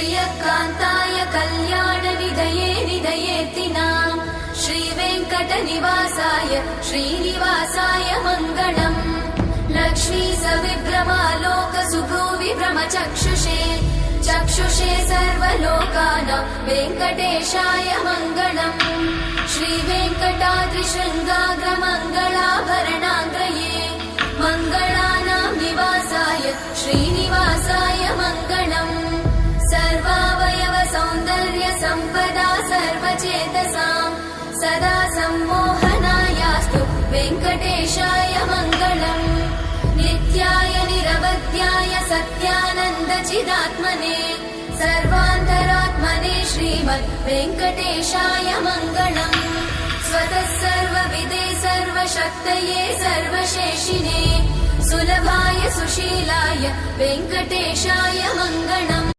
श्रियकान्ताय कल्याणनिधये निधयेतिनाम् श्रीवेङ्कटनिवासाय श्रीनिवासाय मङ्गलम् लक्ष्मी सविभ्रमालोकसुभ्रूविभ्रमचक्षुषे चक्षुषे सर्वलोकानां वेङ्कटेशाय मङ्गलम् श्रीवेङ्कटाद्रिशृङ्गाग्रमङ्गलाभरणाङ्गये मङ्गलानां निवासाय श्रीनिवासाय मङ्गलम् सर्वावयव सौन्दर्य सम्पदा सर्वचेतसां सदा सम्मोहनायास्तु वेङ्कटेशाय मङ्गलम् नित्याय निरवध्याय सत्यानन्दचिदात्मने सर्वान्तरात्मने श्रीमद् वेङ्कटेशाय मङ्गलम् स्वतः सर्वविदे सर्वशक्तये सर्वशेषिने सुलभाय सुशीलाय वेङ्कटेशाय मङ्गलम्।